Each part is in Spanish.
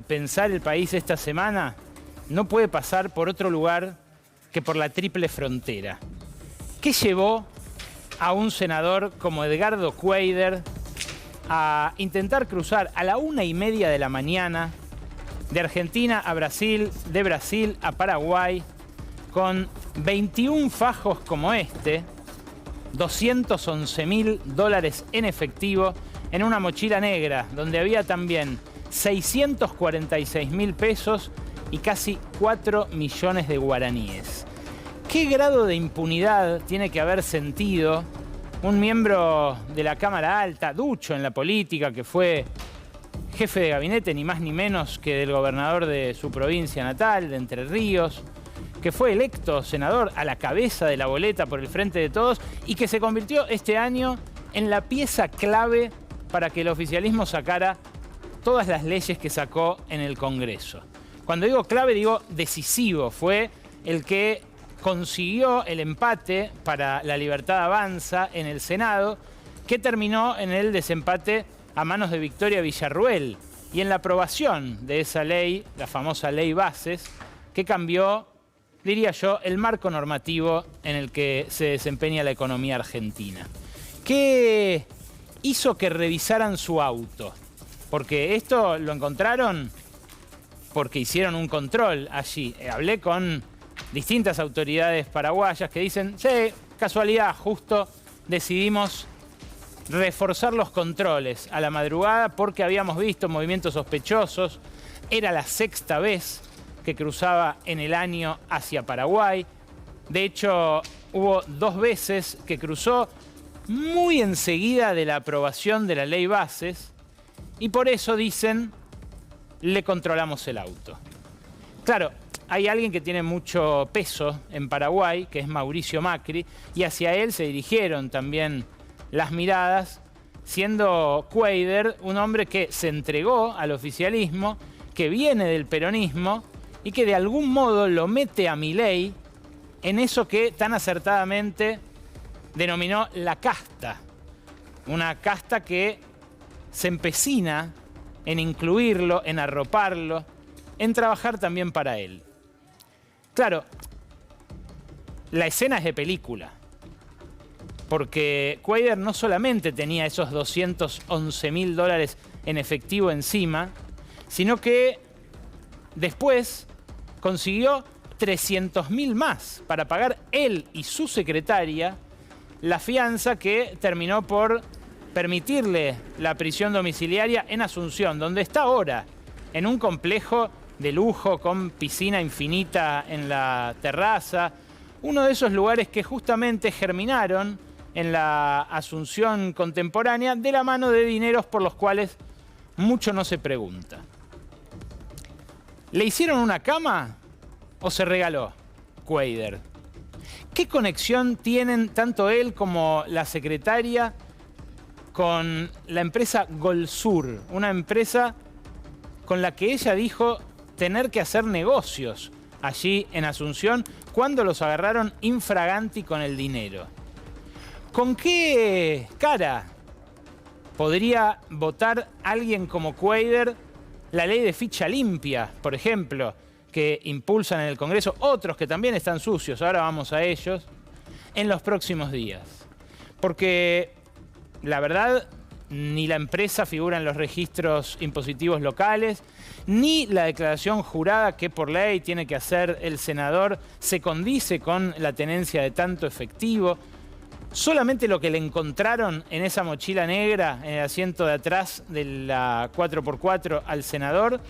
pensar el país esta semana, no puede pasar por otro lugar que por la triple frontera. ¿Qué llevó a un senador como Edgardo Cuéllar a intentar cruzar a la 1:30 de la mañana de Argentina a Brasil, de Brasil a Paraguay, con 21 fajos como este, $211.000 en efectivo, en una mochila negra, donde había también 646.000 pesos y casi 4 millones de guaraníes? ¿Qué grado de impunidad tiene que haber sentido un miembro de la Cámara Alta, ducho en la política, que fue jefe de gabinete ni más ni menos que del gobernador de su provincia natal, de Entre Ríos, que fue electo senador a la cabeza de la boleta por el Frente de Todos y que se convirtió este año en la pieza clave para que el oficialismo sacara todas las leyes que sacó en el Congreso? Cuando digo clave, digo decisivo. Fue el que consiguió el empate para La Libertad Avanza en el Senado, que terminó en el desempate a manos de Victoria Villarruel y en la aprobación de esa ley, la famosa Ley Bases, que cambió, diría yo, el marco normativo en el que se desempeña la economía argentina. ¿Qué hizo que revisaran su auto? Porque esto lo encontraron porque hicieron un control allí. Hablé con distintas autoridades paraguayas que dicen, sí, casualidad, justo decidimos reforzar los controles a la madrugada porque habíamos visto movimientos sospechosos. Era la 6ª vez que cruzaba en el año hacia Paraguay. De hecho, hubo 2 veces que cruzó muy enseguida de la aprobación de la Ley Bases y por eso dicen, le controlamos el auto. Claro, hay alguien que tiene mucho peso en Paraguay, que es Mauricio Macri, y hacia él se dirigieron también las miradas, siendo Cuéllar un hombre que se entregó al oficialismo, que viene del peronismo y que de algún modo lo mete a Milei en eso que tan acertadamente denominó la casta. Una casta que se empecina en incluirlo, en arroparlo, en trabajar también para él. Claro, la escena es de película, porque Cuéllar no solamente tenía esos $211.000 en efectivo encima, sino que después consiguió 300.000 más para pagar él y su secretaria la fianza que terminó por permitirle la prisión domiciliaria en Asunción, donde está ahora, en un complejo de lujo con piscina infinita en la terraza, uno de esos lugares que justamente germinaron en la Asunción contemporánea de la mano de dineros por los cuales mucho no se pregunta. ¿Le hicieron una cama o se regaló Cuéllar? ¿Qué conexión tienen tanto él como la secretaria con la empresa Golsur, una empresa con la que ella dijo tener que hacer negocios allí en Asunción cuando los agarraron infraganti con el dinero? ¿Con qué cara podría votar alguien como Cuéllar la ley de ficha limpia, por ejemplo, que impulsan en el Congreso, otros que también están sucios, ahora vamos a ellos, en los próximos días? Porque la verdad, ni la empresa figura en los registros impositivos locales, ni la declaración jurada que por ley tiene que hacer el senador se condice con la tenencia de tanto efectivo. Solamente lo que le encontraron en esa mochila negra, en el asiento de atrás de la 4x4 al senador,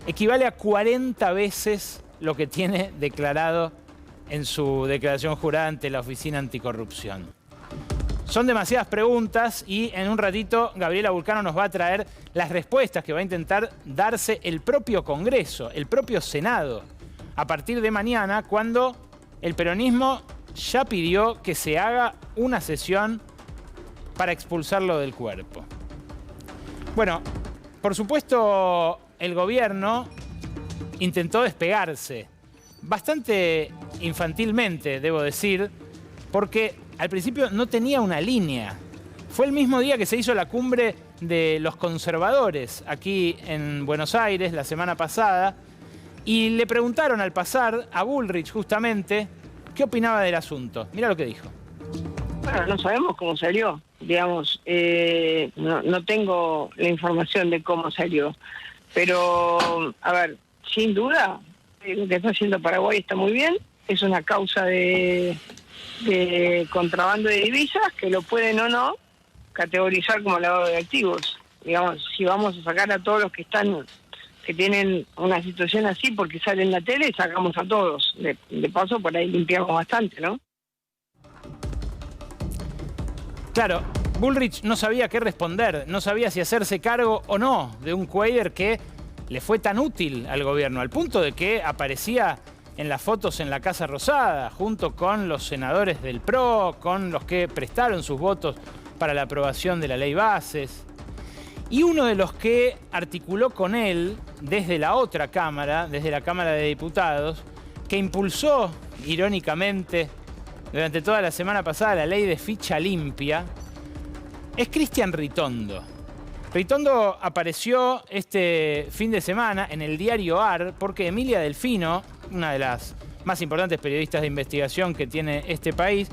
equivale a 40 veces lo que tiene declarado en su declaración jurada ante la Oficina Anticorrupción. Son demasiadas preguntas y en un ratito Gabriela Vulcano nos va a traer las respuestas que va a intentar darse el propio Congreso, el propio Senado, a partir de mañana, cuando el peronismo ya pidió que se haga una sesión para expulsarlo del cuerpo. Bueno, por supuesto, el gobierno intentó despegarse, bastante infantilmente, debo decir, porque al principio no tenía una línea. Fue el mismo día que se hizo la cumbre de los conservadores aquí en Buenos Aires la semana pasada y le preguntaron al pasar a Bullrich justamente qué opinaba del asunto. Mirá lo que dijo. Bueno, no sabemos cómo salió, digamos, no tengo la información de cómo salió, pero, a ver, sin duda, lo que está haciendo Paraguay está muy bien, es una causa de contrabando de divisas que lo pueden o no categorizar como lavado de activos. Digamos, si vamos a sacar a todos los que tienen una situación así porque salen en la tele, sacamos a todos. De paso, por ahí limpiamos bastante, ¿no? Claro, Bullrich no sabía qué responder, no sabía si hacerse cargo o no de un Cuéllar que le fue tan útil al gobierno, al punto de que aparecía en las fotos en la Casa Rosada, junto con los senadores del PRO, con los que prestaron sus votos para la aprobación de la ley Bases. Y uno de los que articuló con él desde la otra Cámara, desde la Cámara de Diputados, que impulsó, irónicamente, durante toda la semana pasada la ley de ficha limpia, es Cristian Ritondo. Ritondo apareció este fin de semana en el diario AR porque Emilia Delfino, una de las más importantes periodistas de investigación que tiene este país,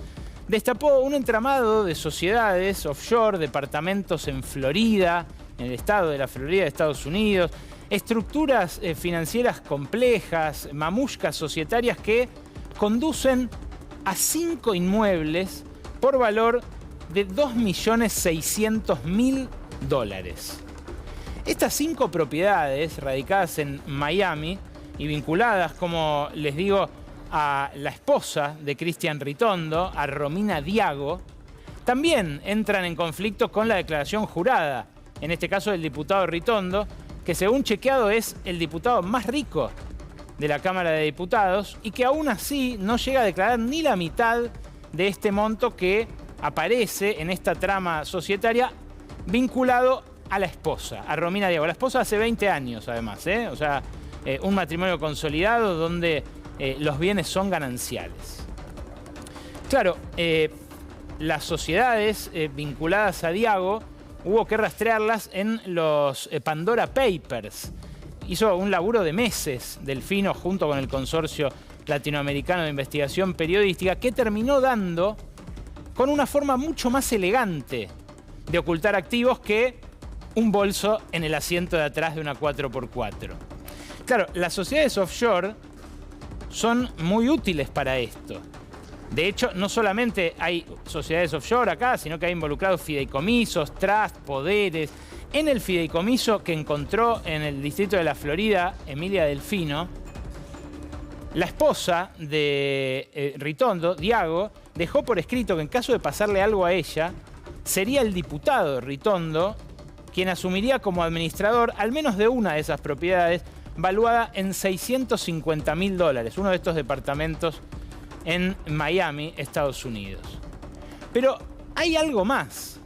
destapó un entramado de sociedades offshore, departamentos en Florida, en el estado de la Florida de Estados Unidos, estructuras financieras complejas, mamushkas societarias que conducen a 5 inmuebles por valor de $2.600.000. Estas 5 propiedades radicadas en Miami y vinculadas, como les digo, a la esposa de Cristian Ritondo, a Romina Diago, también entran en conflicto con la declaración jurada, en este caso del diputado Ritondo, que según chequeado es el diputado más rico de la Cámara de Diputados y que aún así no llega a declarar ni la mitad de este monto que aparece en esta trama societaria vinculado a la esposa, a Romina Diago. La esposa hace 20 años además, o sea, un matrimonio consolidado donde los bienes son gananciales. Claro, las sociedades vinculadas a Diago hubo que rastrearlas en los Pandora Papers. Hizo un laburo de meses Delfino junto con el Consorcio Latinoamericano de Investigación Periodística que terminó dando con una forma mucho más elegante de ocultar activos que un bolso en el asiento de atrás de una 4x4. Claro, las sociedades offshore son muy útiles para esto. De hecho, no solamente hay sociedades offshore acá, sino que hay involucrados fideicomisos, trust, poderes. En el fideicomiso que encontró en el distrito de la Florida, Emilia Delfino, la esposa de Ritondo, Diago, dejó por escrito que en caso de pasarle algo a ella, sería el diputado Ritondo quien asumiría como administrador al menos de una de esas propiedades, valuada en $650.000, uno de estos departamentos en Miami, Estados Unidos. Pero hay algo más.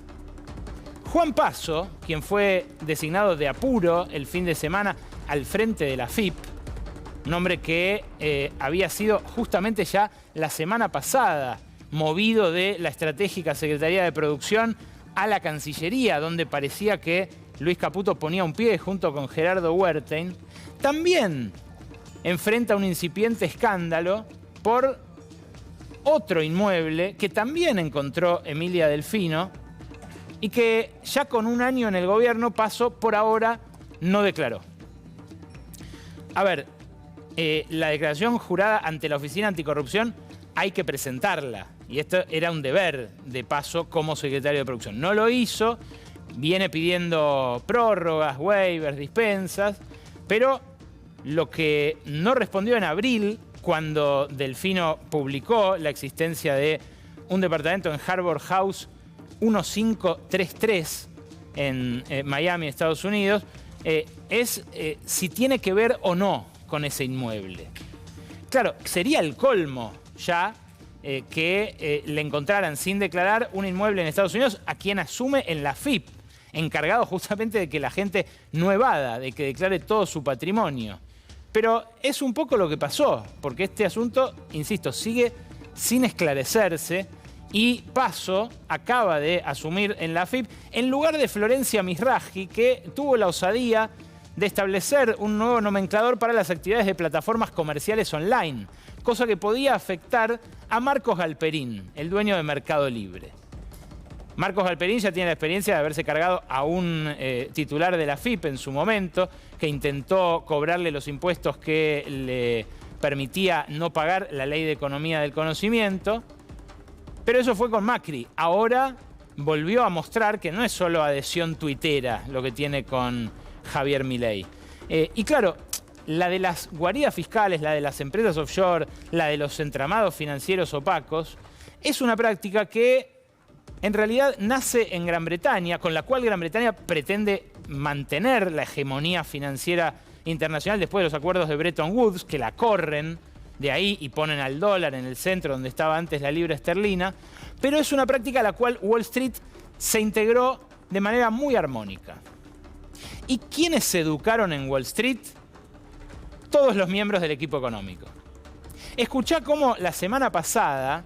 Juan Paso, quien fue designado de apuro el fin de semana al frente de la FIP, un hombre que había sido justamente ya la semana pasada movido de la estratégica Secretaría de Producción a la Cancillería, donde parecía que Luis Caputo ponía un pie junto con Gerardo Wertheim, también enfrenta un incipiente escándalo por otro inmueble que también encontró Emilia Delfino y que ya con un año en el gobierno Paso por ahora no declaró. A ver, la declaración jurada ante la Oficina Anticorrupción hay que presentarla. Y esto era un deber de Paso como secretario de Producción. No lo hizo, viene pidiendo prórrogas, waivers, dispensas, pero lo que no respondió en abril, cuando Delfino publicó la existencia de un departamento en Harbor House 1533 en Miami, Estados Unidos, es si tiene que ver o no con ese inmueble. Claro, sería el colmo ya que le encontraran sin declarar un inmueble en Estados Unidos a quien asume en la FIP, encargado justamente de que la gente no evada, de que declare todo su patrimonio. Pero es un poco lo que pasó, porque este asunto, insisto, sigue sin esclarecerse Y Paso acaba de asumir en la AFIP en lugar de Florencia Mizrahi, que tuvo la osadía de establecer un nuevo nomenclador para las actividades de plataformas comerciales online, cosa que podía afectar a Marcos Galperín, el dueño de Mercado Libre. Marcos Galperín ya tiene la experiencia de haberse cargado a un titular de la AFIP en su momento, que intentó cobrarle los impuestos que le permitía no pagar la Ley de Economía del Conocimiento. Pero eso fue con Macri. Ahora volvió a mostrar que no es solo adhesión tuitera lo que tiene con Javier Milei. Y claro, la de las guaridas fiscales, la de las empresas offshore, la de los entramados financieros opacos, es una práctica que en realidad nace en Gran Bretaña, con la cual Gran Bretaña pretende mantener la hegemonía financiera internacional después de los acuerdos de Bretton Woods, que la corren de ahí y ponen al dólar en el centro donde estaba antes la libra esterlina, pero es una práctica a la cual Wall Street se integró de manera muy armónica. ¿Y quiénes se educaron en Wall Street? Todos los miembros del equipo económico. Escuchá cómo la semana pasada,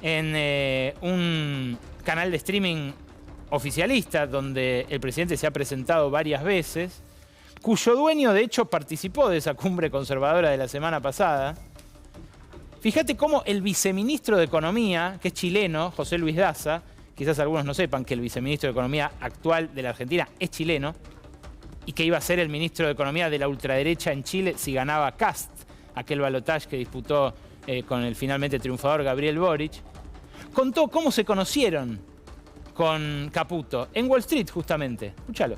en un canal de streaming oficialista, donde el presidente se ha presentado varias veces, cuyo dueño de hecho participó de esa cumbre conservadora de la semana pasada, fíjate cómo el viceministro de Economía, que es chileno, José Luis Daza, quizás algunos no sepan que el viceministro de Economía actual de la Argentina es chileno, y que iba a ser el ministro de Economía de la ultraderecha en Chile si ganaba Kast, aquel balotaje que disputó con el finalmente triunfador Gabriel Boric, contó cómo se conocieron con Caputo en Wall Street justamente. Escúchalo.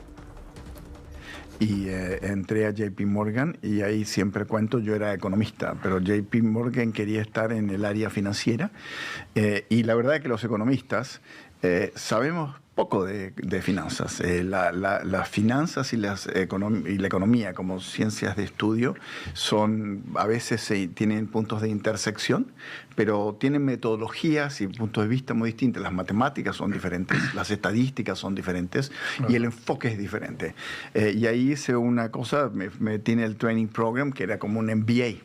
Y entré a JP Morgan y ahí siempre cuento, yo era economista, pero JP Morgan quería estar en el área financiera y la verdad es que los economistas sabemos poco de finanzas. Las finanzas y la economía como ciencias de estudio a veces tienen puntos de intersección, pero tienen metodologías y puntos de vista muy distintos. Las matemáticas son diferentes, las estadísticas son diferentes y el enfoque es diferente. Y ahí hice una cosa, me tiene el training program que era como un MBA.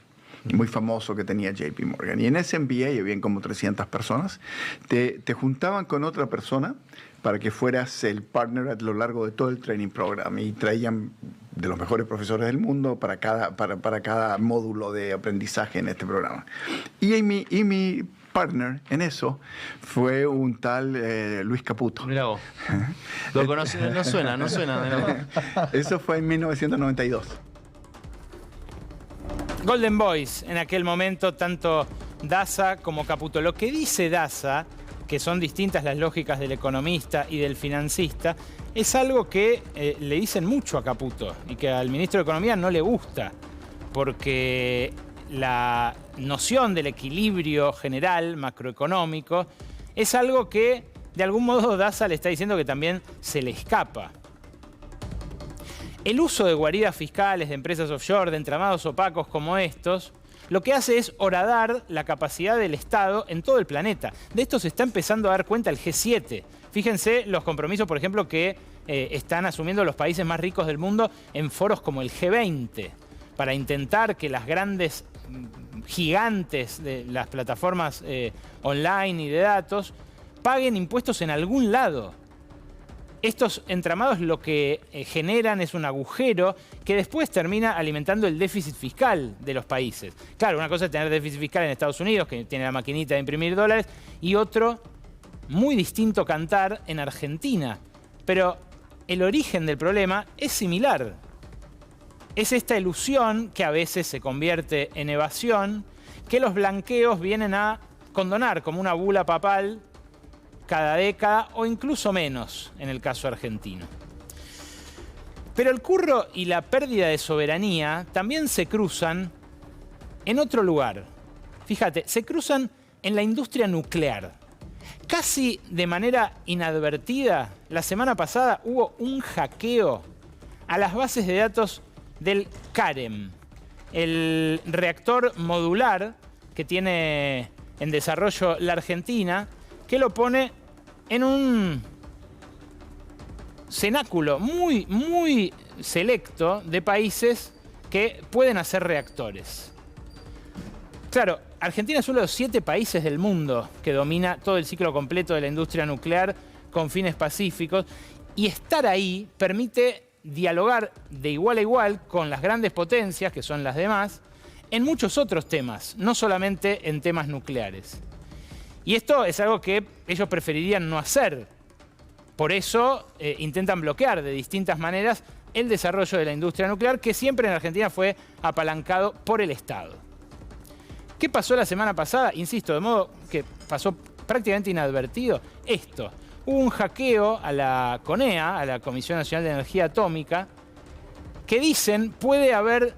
Muy famoso que tenía JP Morgan. Y en ese MBA habían como 300 personas. Te juntaban con otra persona para que fueras el partner a lo largo de todo el training program. Y traían de los mejores profesores del mundo para cada módulo de aprendizaje en este programa. Y mi partner en eso fue un tal Luis Caputo. Mirá vos. Lo conocí, no suena. Eso fue en 1992. Golden Boys, en aquel momento, tanto Daza como Caputo. Lo que dice Daza, que son distintas las lógicas del economista y del financista, es algo que le dicen mucho a Caputo y que al ministro de Economía no le gusta, porque la noción del equilibrio general macroeconómico es algo que, de algún modo, Daza le está diciendo que también se le escapa. El uso de guaridas fiscales, de empresas offshore, de entramados opacos como estos, lo que hace es horadar la capacidad del Estado en todo el planeta. De esto se está empezando a dar cuenta el G7. Fíjense los compromisos, por ejemplo, que están asumiendo los países más ricos del mundo en foros como el G20, para intentar que las grandes gigantes de las plataformas online y de datos paguen impuestos en algún lado. Estos entramados lo que generan es un agujero que después termina alimentando el déficit fiscal de los países. Claro, una cosa es tener déficit fiscal en Estados Unidos, que tiene la maquinita de imprimir dólares, y otro, muy distinto cantar, en Argentina. Pero el origen del problema es similar. Es esta ilusión, que a veces se convierte en evasión, que los blanqueos vienen a condonar como una bula papal cada década o incluso menos en el caso argentino. Pero el curro y la pérdida de soberanía también se cruzan en otro lugar. Fíjate, se cruzan en la industria nuclear. Casi de manera inadvertida, la semana pasada hubo un hackeo a las bases de datos del CAREM, el reactor modular que tiene en desarrollo la Argentina, que lo pone en un cenáculo muy selecto de países que pueden hacer reactores. Claro, Argentina es uno de los 7 países del mundo que domina todo el ciclo completo de la industria nuclear con fines pacíficos, y estar ahí permite dialogar de igual a igual con las grandes potencias, que son las demás, en muchos otros temas, no solamente en temas nucleares. Y esto es algo que ellos preferirían no hacer. Por eso intentan bloquear de distintas maneras el desarrollo de la industria nuclear, que siempre en Argentina fue apalancado por el Estado. ¿Qué pasó la semana pasada? Insisto, de modo que pasó prácticamente inadvertido. Esto. Hubo un hackeo a la CONEA, a la Comisión Nacional de Energía Atómica, que dicen puede haber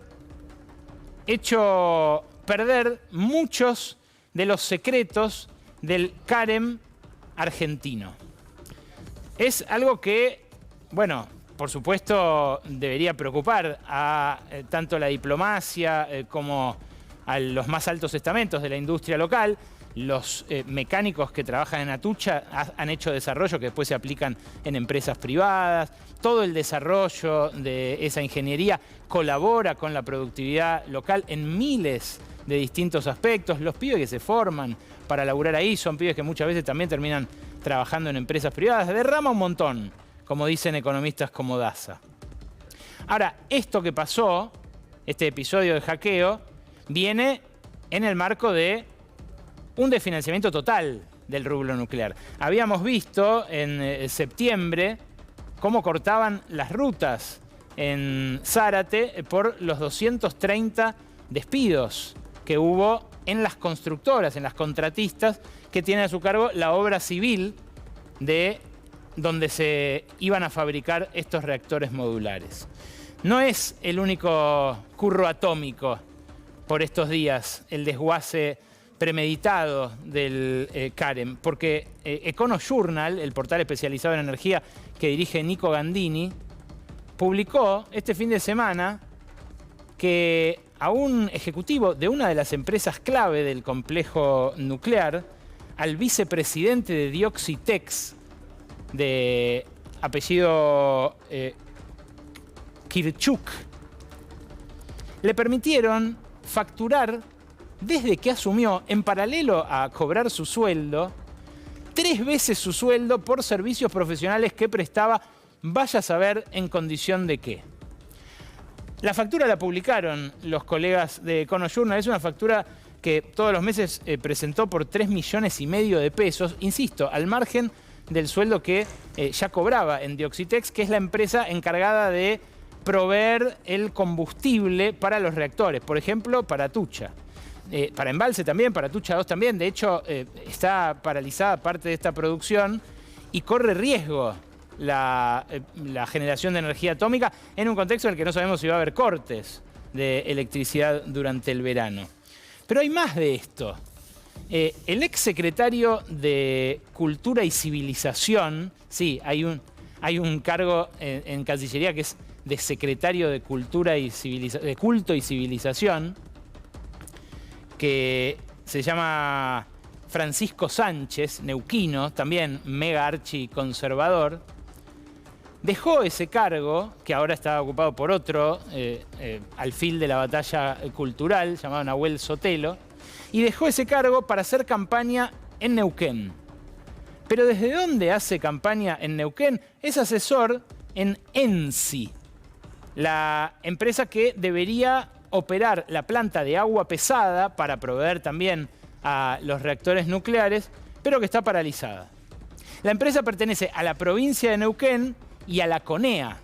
hecho perder muchos de los secretos del CAREM argentino. Es algo que, bueno, por supuesto debería preocupar a tanto la diplomacia como a los más altos estamentos de la industria local. Los mecánicos que trabajan en Atucha han hecho desarrollo que después se aplican en empresas privadas. Todo el desarrollo de esa ingeniería colabora con la productividad local en miles de distintos aspectos. Los pibes que se forman para laburar ahí son pibes que muchas veces también terminan trabajando en empresas privadas. Derrama un montón, como dicen economistas como Daza. Ahora, esto que pasó, este episodio de hackeo, viene en el marco de un desfinanciamiento total del rubro nuclear. Habíamos visto en septiembre cómo cortaban las rutas en Zárate por los 230 despidos que hubo en las constructoras, en las contratistas que tienen a su cargo la obra civil de donde se iban a fabricar estos reactores modulares. No es el único curro atómico por estos días, el desguace premeditado del CAREM, porque EconoJournal, el portal especializado en energía que dirige Nico Gandini, publicó este fin de semana que a un ejecutivo de una de las empresas clave del complejo nuclear, al vicepresidente de Dioxitex, de apellido Kirchuk, le permitieron facturar desde que asumió, en paralelo a cobrar su sueldo, 3 veces su sueldo por servicios profesionales que prestaba, vaya a saber en condición de qué. La factura la publicaron los colegas de EconoJournal. Es una factura que todos los meses presentó por 3,5 millones de pesos, insisto, al margen del sueldo que ya cobraba en Dioxitex, que es la empresa encargada de proveer el combustible para los reactores, por ejemplo, para Atucha. Para Embalse también, para Atucha 2 también. De hecho, está paralizada parte de esta producción y corre riesgo la generación de energía atómica en un contexto en el que no sabemos si va a haber cortes de electricidad durante el verano. Pero hay más de esto. El exsecretario de Cultura y Civilización, sí, hay un cargo en Cancillería que es de secretario de Cultura y de Culto y Civilización, que se llama Francisco Sánchez, neuquino, también mega archiconservador, dejó ese cargo, que ahora está ocupado por otro alfil de la batalla cultural, llamado Nahuel Sotelo, y dejó ese cargo para hacer campaña en Neuquén. Pero ¿desde dónde hace campaña en Neuquén? Es asesor en ENSI, la empresa que debería operar la planta de agua pesada para proveer también a los reactores nucleares, pero que está paralizada. La empresa pertenece a la provincia de Neuquén y a la CONEA,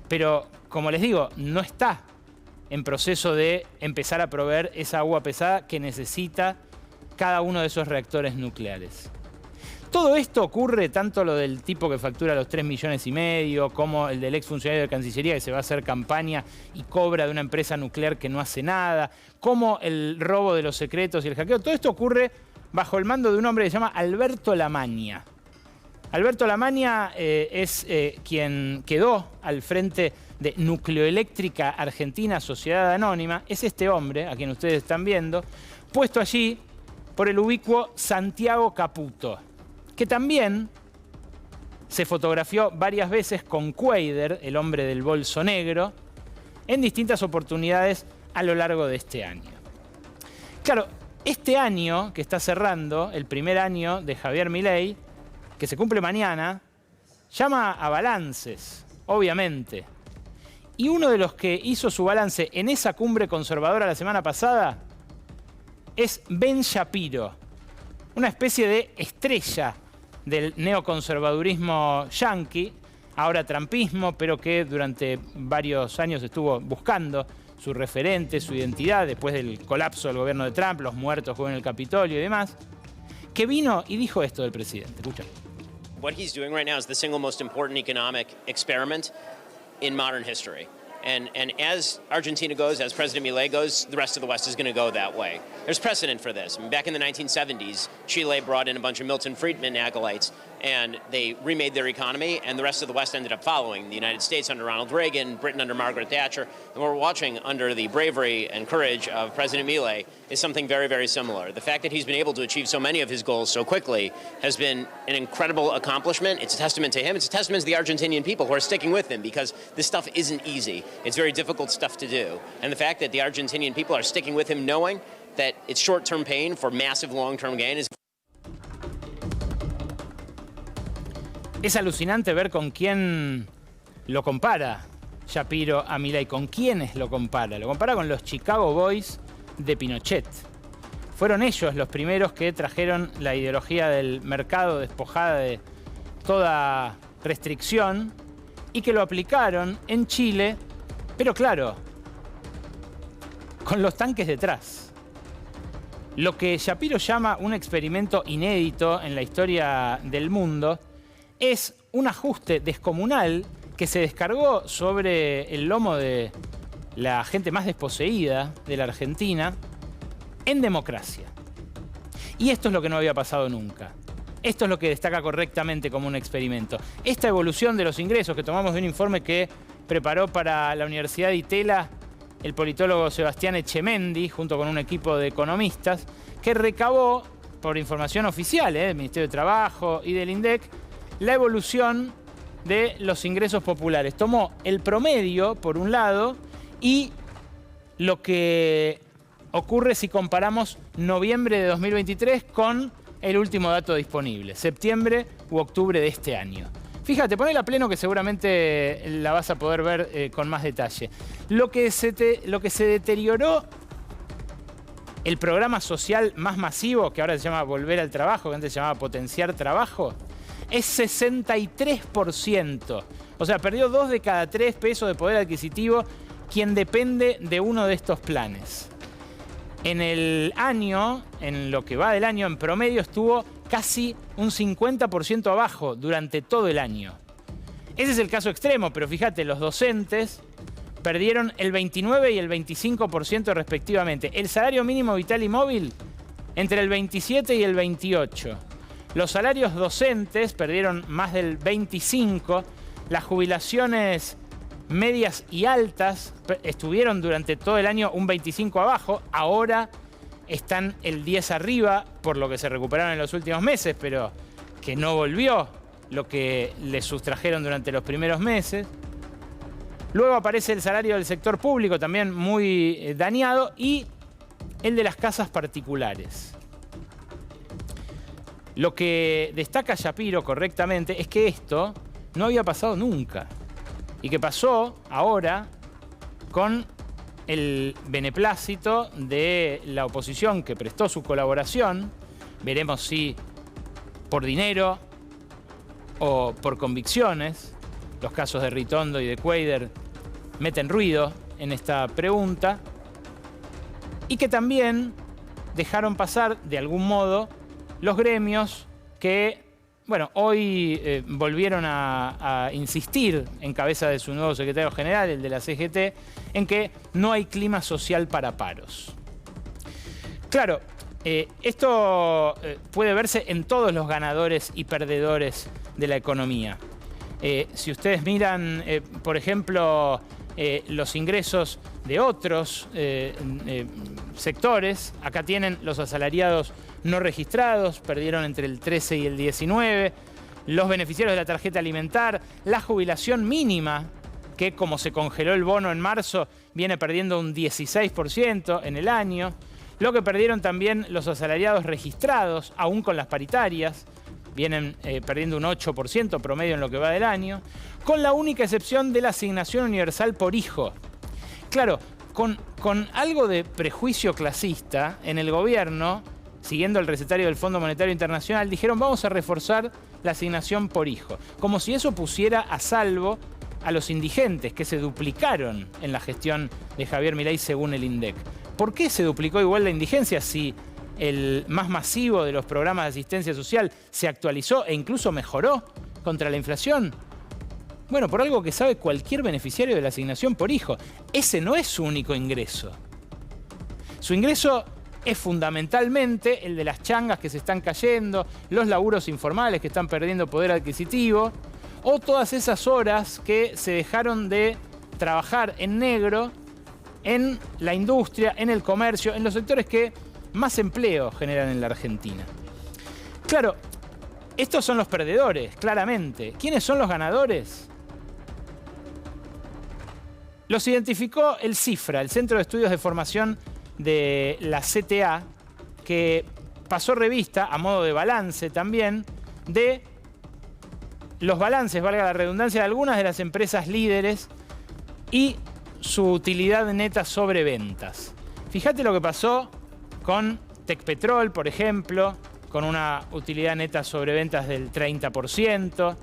pero como les digo, no está en proceso de empezar a proveer esa agua pesada que necesita cada uno de esos reactores nucleares. Todo esto ocurre, tanto lo del tipo que factura los 3,5 millones, como el del exfuncionario de Cancillería que se va a hacer campaña y cobra de una empresa nuclear que no hace nada, como el robo de los secretos y el hackeo. Todo esto ocurre bajo el mando de un hombre que se llama Alberto Lamagna. Alberto Lamagna es quien quedó al frente de Nucleoeléctrica Argentina Sociedad Anónima. Es este hombre, a quien ustedes están viendo, puesto allí por el ubicuo Santiago Caputo, que también se fotografió varias veces con Cuader, el hombre del bolso negro, en distintas oportunidades a lo largo de este año. Claro, este año que está cerrando, el primer año de Javier Milei, que se cumple mañana, llama a balances, obviamente. Y uno de los que hizo su balance en esa cumbre conservadora la semana pasada es Ben Shapiro, una especie de estrella del neoconservadurismo yanqui, ahora trumpismo, pero que durante varios años estuvo buscando su referente, su identidad, después del colapso del gobierno de Trump, los muertos en el Capitolio y demás, que vino y dijo esto del presidente. Escucha. What he's doing right now is the single most important economic experiment in modern history. And as Argentina goes, as President Milei goes, the rest of the West is going to go that way. There's precedent for this. I mean, back in the 1970s, Chile brought in a bunch of Milton Friedman acolytes, and they remade their economy, and the rest of the West ended up following. The United States under Ronald Reagan, Britain under Margaret Thatcher, and what we're watching under the bravery and courage of President Milei is something very, very similar. The fact that he's been able to achieve so many of his goals so quickly has been an incredible accomplishment. It's a testament to him. It's a testament to the Argentinian people who are sticking with him, because this stuff isn't easy. It's very difficult stuff to do. And the fact that the Argentinian people are sticking with him knowing that it's short-term pain for massive long-term gain is... Es alucinante ver con quién lo compara Shapiro a Milei. ¿Con quiénes lo compara? Lo compara con los Chicago Boys de Pinochet. Fueron ellos los primeros que trajeron la ideología del mercado despojada de toda restricción y que lo aplicaron en Chile, pero claro, con los tanques detrás. Lo que Shapiro llama un experimento inédito en la historia del mundo es un ajuste descomunal que se descargó sobre el lomo de la gente más desposeída de la Argentina en democracia. Y esto es lo que no había pasado nunca. Esto es lo que destaca correctamente como un experimento. Esta evolución de los ingresos que tomamos de un informe que preparó para la Universidad de Itela el politólogo Sebastián Echemendi, junto con un equipo de economistas, que recabó, por información oficial del Ministerio de Trabajo y del INDEC, la evolución de los ingresos populares. Tomó el promedio, por un lado, y lo que ocurre si comparamos noviembre de 2023 con el último dato disponible, septiembre u octubre de este año. Fíjate, ponela a pleno que seguramente la vas a poder ver con más detalle. Lo que se deterioró, el programa social más masivo, que ahora se llama Volver al Trabajo, que antes se llamaba Potenciar Trabajo, es 63%. O sea, perdió 2 de cada 3 pesos de poder adquisitivo quien depende de uno de estos planes. En el año, en lo que va del año, en promedio estuvo casi un 50% abajo durante todo el año. Ese es el caso extremo, pero fíjate, los docentes perdieron el 29 y el 25% respectivamente. El salario mínimo vital y móvil entre el 27 y el 28. Los salarios docentes perdieron más del 25. Las jubilaciones medias y altas estuvieron durante todo el año un 25 abajo. Ahora están el 10 arriba, por lo que se recuperaron en los últimos meses, pero que no volvió lo que les sustrajeron durante los primeros meses. Luego aparece el salario del sector público, también muy dañado, y el de las casas particulares. Lo que destaca Shapiro correctamente es que esto no había pasado nunca y que pasó ahora con el beneplácito de la oposición que prestó su colaboración. Veremos si por dinero o por convicciones. Los casos de Ritondo y de Cuadra meten ruido en esta pregunta. Y que también dejaron pasar, de algún modo, los gremios que, bueno, hoy volvieron a insistir en cabeza de su nuevo secretario general, el de la CGT, en que no hay clima social para paros. Claro, esto puede verse en todos los ganadores y perdedores de la economía. Si ustedes miran, por ejemplo, los ingresos de otros sectores, acá tienen los asalariados no registrados, perdieron entre el 13 y el 19, los beneficiarios de la tarjeta alimentar, la jubilación mínima, que como se congeló el bono en marzo, viene perdiendo un 16% en el año, Lo que perdieron también los asalariados registrados, aún con las paritarias, vienen perdiendo un 8% promedio en lo que va del año, con la única excepción de la asignación universal por hijo. Claro, con algo de prejuicio clasista, en el gobierno, siguiendo el recetario del Fondo Monetario Internacional, dijeron vamos a reforzar la asignación por hijo, como si eso pusiera a salvo a los indigentes, que se duplicaron en la gestión de Javier Milei según el INDEC. ¿Por qué se duplicó igual la indigencia si el más masivo de los programas de asistencia social se actualizó e incluso mejoró contra la inflación? Bueno, por algo que sabe cualquier beneficiario de la asignación por hijo. Ese no es su único ingreso. Su ingreso es fundamentalmente el de las changas que se están cayendo, los laburos informales que están perdiendo poder adquisitivo, o todas esas horas que se dejaron de trabajar en negro en la industria, en el comercio, en los sectores que más empleo generan en la Argentina. Claro, estos son los perdedores, claramente. ¿Quiénes son los ganadores? Los identificó el CIFRA, el Centro de Estudios de Formación de la CTA, que pasó revista, a modo de balance también, de los balances, valga la redundancia, de algunas de las empresas líderes y su utilidad neta sobre ventas. Fíjate lo que pasó con Tecpetrol, por ejemplo, con una utilidad neta sobre ventas del 30%,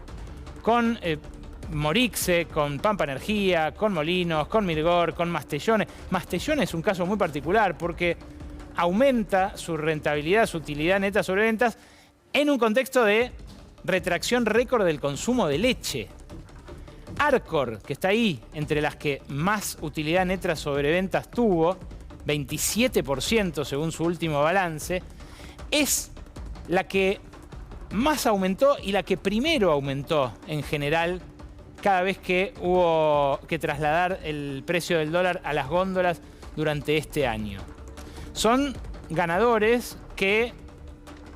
con Morixe, con Pampa Energía, con Molinos, con Mirgor, con Mastellone. Mastellone es un caso muy particular porque aumenta su rentabilidad, su utilidad neta sobre ventas en un contexto de retracción récord del consumo de leche. Arcor, que está ahí entre las que más utilidad neta sobre ventas tuvo, 27% según su último balance, es la que más aumentó y la que primero aumentó en general cada vez que hubo que trasladar el precio del dólar a las góndolas durante este año. Son ganadores que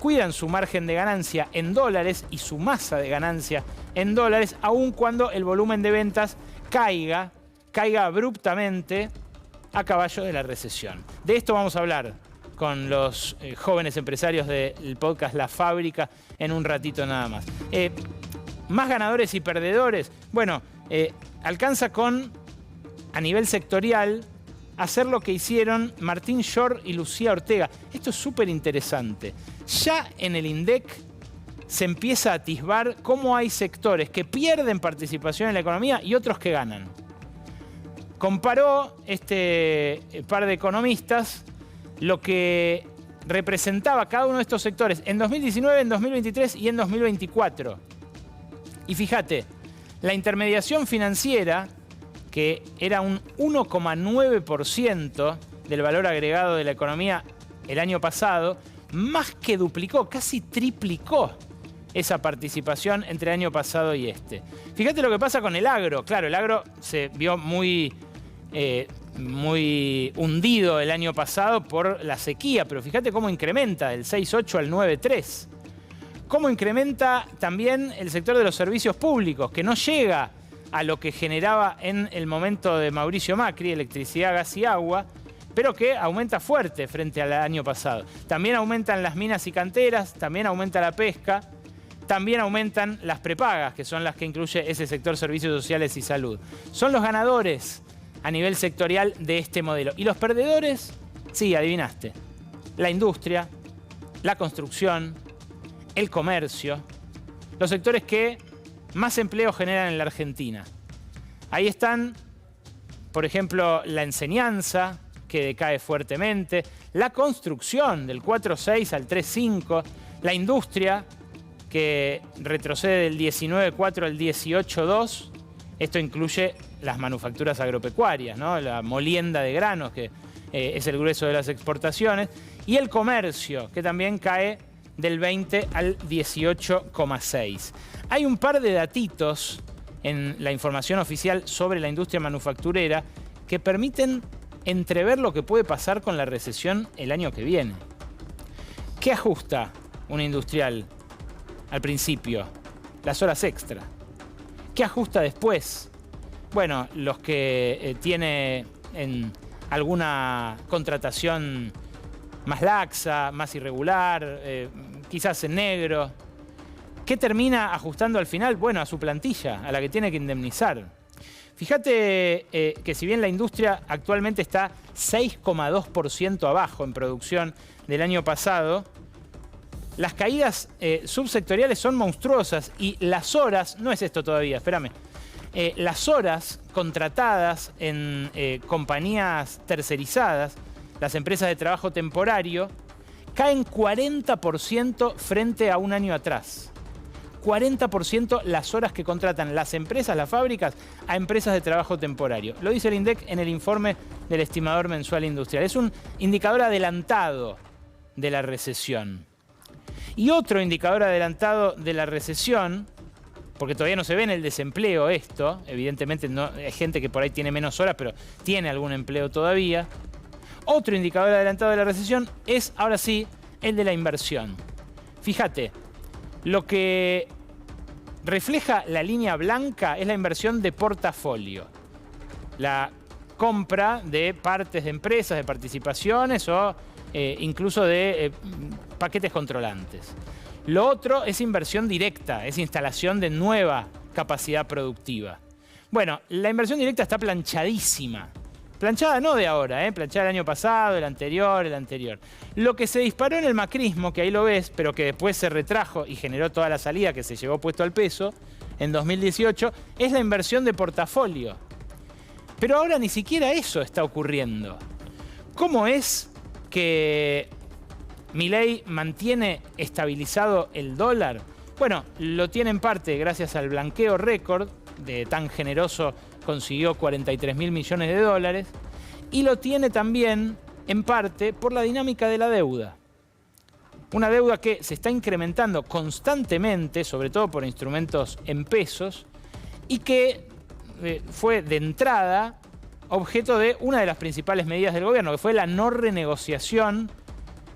cuidan su margen de ganancia en dólares y su masa de ganancia en dólares, aun cuando el volumen de ventas caiga abruptamente a caballo de la recesión. De esto vamos a hablar con los jóvenes empresarios del podcast La Fábrica en un ratito nada más. Más ganadores y perdedores. Bueno, alcanza con, a nivel sectorial, hacer lo que hicieron Martín Shor y Lucía Ortega. Esto es súper interesante. Ya en el INDEC se empieza a atisbar cómo hay sectores que pierden participación en la economía y otros que ganan. Comparó este par de economistas lo que representaba cada uno de estos sectores en 2019, en 2023 y en 2024. Y fíjate, la intermediación financiera, que era un 1,9% del valor agregado de la economía el año pasado, más que duplicó, casi triplicó esa participación entre el año pasado y este. Fíjate lo que pasa con el agro. Claro, el agro se vio muy hundido el año pasado por la sequía, pero fíjate cómo incrementa del 6,8 al 9,3. Cómo incrementa también el sector de los servicios públicos, que no llega a lo que generaba en el momento de Mauricio Macri, electricidad, gas y agua, pero que aumenta fuerte frente al año pasado. También aumentan las minas y canteras, también aumenta la pesca, también aumentan las prepagas, que son las que incluye ese sector servicios sociales y salud. Son los ganadores a nivel sectorial de este modelo. ¿Y los perdedores? Sí, adivinaste. La industria, la construcción, el comercio, los sectores que más empleo generan en la Argentina. Ahí están, por ejemplo, la enseñanza, que decae fuertemente, la construcción del 4,6 al 3,5, la industria, que retrocede del 19,4 al 18,2. Esto incluye las manufacturas agropecuarias, ¿no? La molienda de granos, que es el grueso de las exportaciones, y el comercio, que también cae del 20 al 18,6. Hay un par de datitos en la información oficial sobre la industria manufacturera que permiten entrever lo que puede pasar con la recesión el año que viene. ¿Qué ajusta un industrial al principio? Las horas extra. ¿Qué ajusta después? Bueno, los que tiene en alguna contratación más laxa, más irregular, quizás en negro. ¿Qué termina ajustando al final? Bueno, a su plantilla, a la que tiene que indemnizar. Fíjate que si bien la industria actualmente está 6,2% abajo en producción del año pasado, las caídas subsectoriales son monstruosas y las horas, no es esto todavía, espérame, las horas contratadas en compañías tercerizadas, las empresas de trabajo temporario, caen 40% frente a un año atrás. 40% las horas que contratan las empresas, las fábricas, a empresas de trabajo temporario. Lo dice el INDEC en el informe del estimador mensual industrial. Es un indicador adelantado de la recesión. Y otro indicador adelantado de la recesión, porque todavía no se ve en el desempleo esto, evidentemente no, hay gente que por ahí tiene menos horas, pero tiene algún empleo todavía. Otro indicador adelantado de la recesión es, ahora sí, el de la inversión. Fíjate, lo que refleja la línea blanca es la inversión de portafolio. La compra de partes de empresas, de participaciones o incluso de paquetes controlantes. Lo otro es inversión directa, es instalación de nueva capacidad productiva. Bueno, la inversión directa está planchadísima. Planchada no de ahora, planchada el año pasado, el anterior. Lo que se disparó en el macrismo, que ahí lo ves, pero que después se retrajo y generó toda la salida que se llevó puesto al peso en 2018, es la inversión de portafolio. Pero ahora ni siquiera eso está ocurriendo. ¿Cómo es que Milei mantiene estabilizado el dólar? Bueno, lo tiene en parte gracias al blanqueo récord, de tan generoso consiguió 43.000 millones de dólares, y lo tiene también en parte por la dinámica de la deuda. Una deuda que se está incrementando constantemente, sobre todo por instrumentos en pesos, y que fue de entrada objeto de una de las principales medidas del gobierno, que fue la no renegociación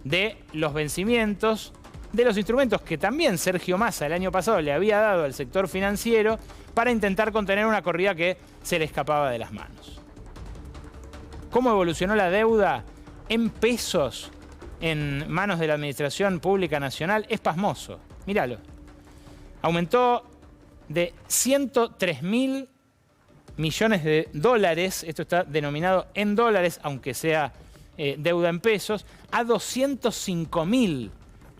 de los vencimientos de los instrumentos que también Sergio Massa el año pasado le había dado al sector financiero para intentar contener una corrida que se le escapaba de las manos. ¿Cómo evolucionó la deuda en pesos en manos de la Administración Pública Nacional? Es pasmoso. Míralo. Aumentó de 103.000 millones de dólares, esto está denominado en dólares, aunque sea deuda en pesos, a 205.000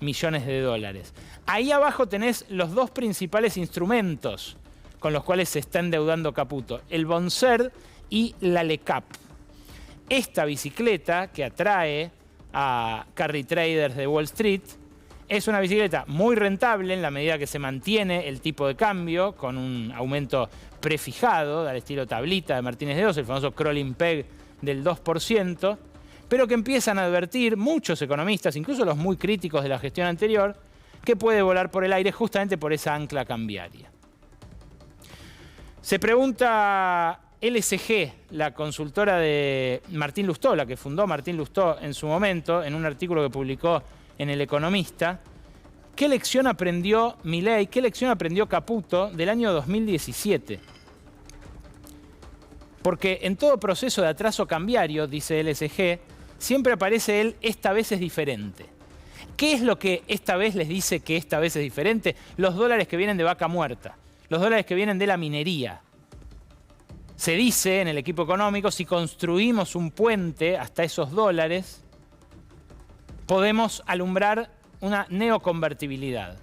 millones de dólares. Ahí abajo tenés los dos principales instrumentos con los cuales se está endeudando Caputo, el Bonser y la LECAP. Esta bicicleta que atrae a carry traders de Wall Street es una bicicleta muy rentable en la medida que se mantiene el tipo de cambio con un aumento prefijado, al estilo tablita de Martínez de Oz, el famoso crawling peg del 2%, pero que empiezan a advertir muchos economistas, incluso los muy críticos de la gestión anterior, que puede volar por el aire justamente por esa ancla cambiaria. Se pregunta LSG, la consultora de Martín Lustó, la que fundó Martín Lustó en su momento, en un artículo que publicó en El Economista, ¿qué lección aprendió Milei, qué lección aprendió Caputo del año 2017? Porque en todo proceso de atraso cambiario, dice LSG, siempre aparece el "esta vez es diferente". ¿Qué es lo que esta vez les dice que esta vez es diferente? Los dólares que vienen de vaca muerta, los dólares que vienen de la minería. Se dice en el equipo económico, si construimos un puente hasta esos dólares, podemos alumbrar una neoconvertibilidad,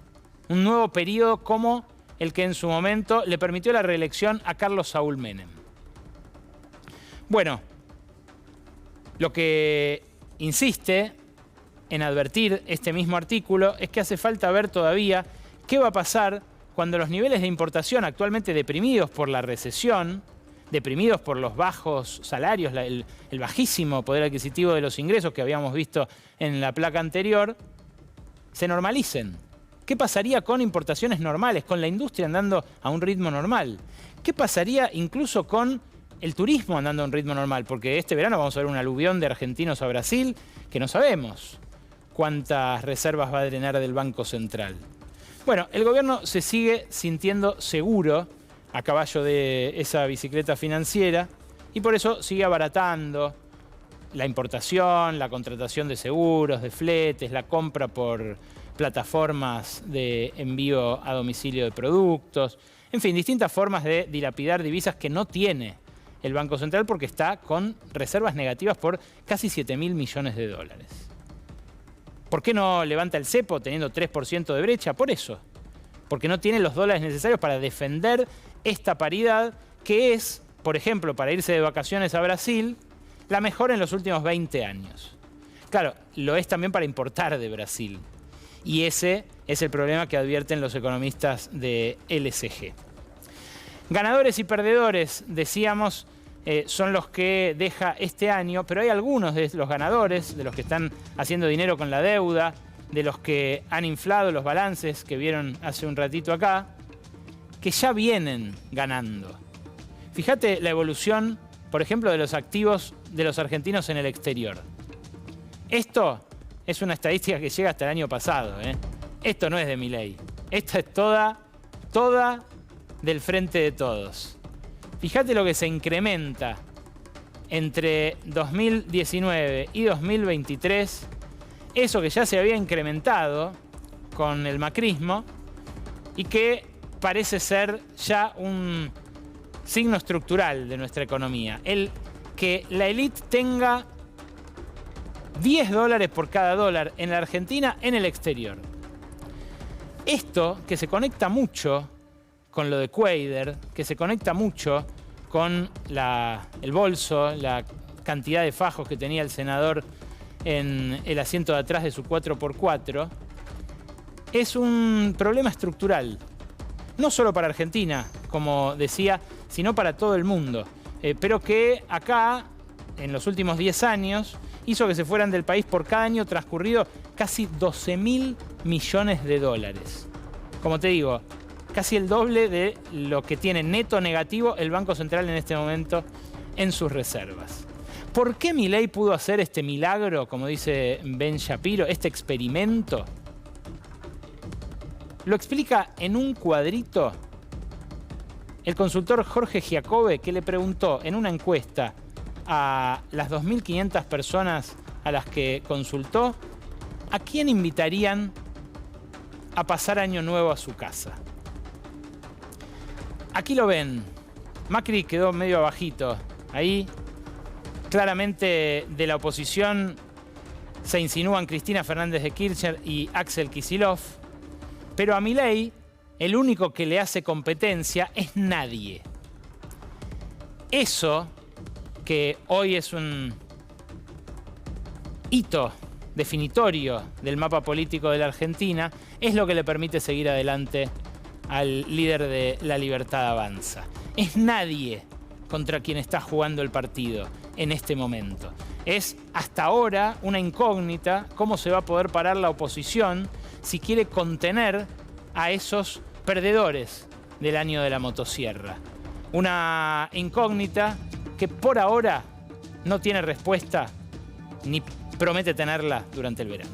un nuevo periodo como el que en su momento le permitió la reelección a Carlos Saúl Menem. Bueno, lo que insiste en advertir este mismo artículo es que hace falta ver todavía qué va a pasar cuando los niveles de importación actualmente deprimidos por la recesión, deprimidos por los bajos salarios, el bajísimo poder adquisitivo de los ingresos que habíamos visto en la placa anterior, se normalicen. ¿Qué pasaría con importaciones normales, con la industria andando a un ritmo normal? ¿Qué pasaría incluso con el turismo andando a un ritmo normal? Porque este verano vamos a ver un aluvión de argentinos a Brasil que no sabemos cuántas reservas va a drenar del Banco Central. Bueno, el gobierno se sigue sintiendo seguro a caballo de esa bicicleta financiera y por eso sigue abaratando, la importación, la contratación de seguros, de fletes, la compra por plataformas de envío a domicilio de productos, en fin, distintas formas de dilapidar divisas que no tiene el Banco Central porque está con reservas negativas por casi 7.000 millones de dólares. ¿Por qué no levanta el cepo teniendo 3% de brecha? Por eso. Porque no tiene los dólares necesarios para defender esta paridad que es, por ejemplo, para irse de vacaciones a Brasil, la mejor en los últimos 20 años. Claro, lo es también para importar de Brasil. Y ese es el problema que advierten los economistas de LSG. Ganadores y perdedores, decíamos, son los que deja este año, pero hay algunos de los ganadores, de los que están haciendo dinero con la deuda, de los que han inflado los balances que vieron hace un ratito acá, que ya vienen ganando. Fíjate la evolución, por ejemplo, de los activos de los argentinos en el exterior. Esto es una estadística que llega hasta el año pasado, ¿eh? Esto no es de Milei. Esta es toda del Frente de Todos. Fíjate lo que se incrementa entre 2019 y 2023, eso que ya se había incrementado con el macrismo y que parece ser ya un signo estructural de nuestra economía. El que la élite tenga $10 por cada dólar en la Argentina en el exterior. Esto que se conecta mucho con lo de Quader, que se conecta mucho con el bolso, la cantidad de fajos que tenía el senador en el asiento de atrás de su 4x4, es un problema estructural. No solo para Argentina, como decía, sino para todo el mundo. Pero que acá, en los últimos 10 años, hizo que se fueran del país por cada año transcurrido casi 12.000 millones de dólares. Como te digo, casi el doble de lo que tiene neto negativo el Banco Central en este momento en sus reservas. ¿Por qué Milei pudo hacer este milagro, como dice Ben Shapiro, este experimento? Lo explica en un cuadrito el consultor Jorge Giacobbe, que le preguntó en una encuesta a las 2.500 personas a las que consultó, ¿a quién invitarían a pasar Año Nuevo a su casa? Aquí lo ven. Macri quedó medio abajito. Ahí, claramente de la oposición se insinúan Cristina Fernández de Kirchner y Axel Kicillof. Pero a Milei, el único que le hace competencia es nadie. Eso, que hoy es un hito definitorio del mapa político de la Argentina, es lo que le permite seguir adelante al líder de La Libertad Avanza. Es nadie contra quien está jugando el partido en este momento. Es hasta ahora una incógnita cómo se va a poder parar la oposición si quiere contener a esos perdedores del año de la motosierra. Una incógnita que por ahora no tiene respuesta ni promete tenerla durante el verano.